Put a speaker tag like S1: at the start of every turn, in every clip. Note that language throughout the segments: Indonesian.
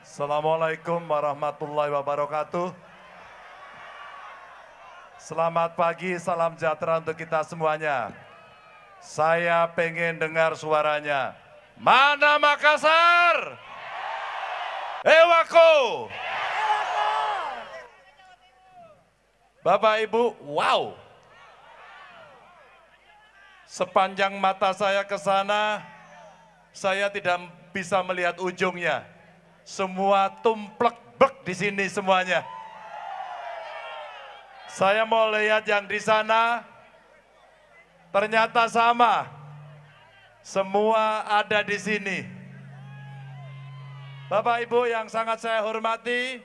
S1: Assalamualaikum warahmatullahi wabarakatuh. Selamat pagi, salam sejahtera untuk kita semuanya. Saya pengen dengar suaranya. Mana Makassar? Ewako! Bapak Ibu, wow! Sepanjang mata saya ke sana, saya tidak bisa melihat ujungnya. Semua tumplek-blek di sini semuanya. Saya mau lihat yang di sana, ternyata sama. Semua ada di sini. Bapak Ibu yang sangat saya hormati,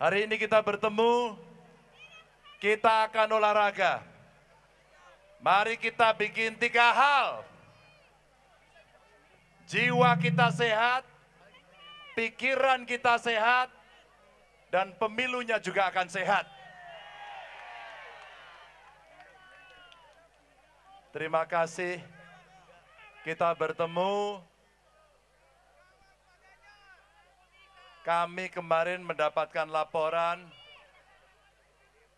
S1: hari ini kita bertemu, kita akan olahraga. Mari kita bikin 3 hal. Jiwa kita sehat, pikiran kita sehat, dan pemilunya juga akan sehat. Terima kasih kita bertemu. Kami kemarin mendapatkan laporan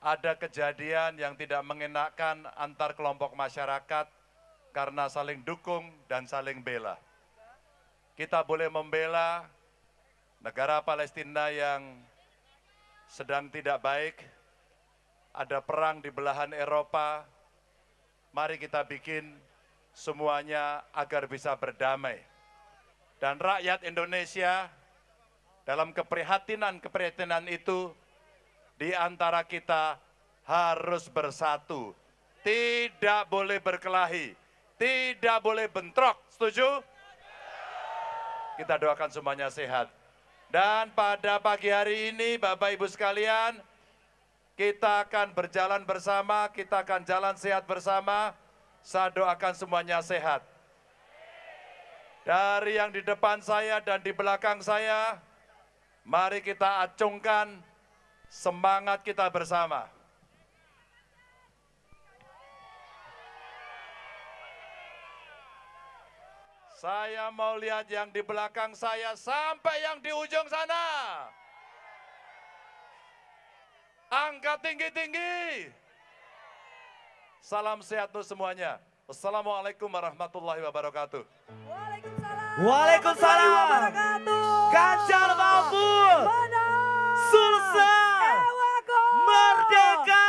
S1: ada kejadian yang tidak mengenakan antar kelompok masyarakat karena saling dukung dan saling bela. Kita boleh membela negara Palestina yang sedang tidak baik, ada perang di belahan Eropa, mari kita bikin semuanya agar bisa berdamai. Dan rakyat Indonesia dalam keprihatinan itu, di antara kita harus bersatu. Tidak boleh berkelahi, tidak boleh bentrok, setuju? Kita doakan semuanya sehat. Dan pada pagi hari ini Bapak Ibu sekalian, kita akan berjalan bersama, kita akan jalan sehat bersama. Saya doakan semuanya sehat. Dari yang di depan saya dan di belakang saya, mari kita acungkan semangat kita bersama. Saya mau lihat yang di belakang saya sampai yang di ujung sana. Angkat tinggi-tinggi. Salam sehat untuk semuanya. Wassalamualaikum warahmatullahi wabarakatuh.
S2: Waalaikumsalam
S3: wabarakatuh.
S2: Ganjar Mahfud
S3: Menang.
S2: Sulsel
S3: Ewako.
S2: Merdeka.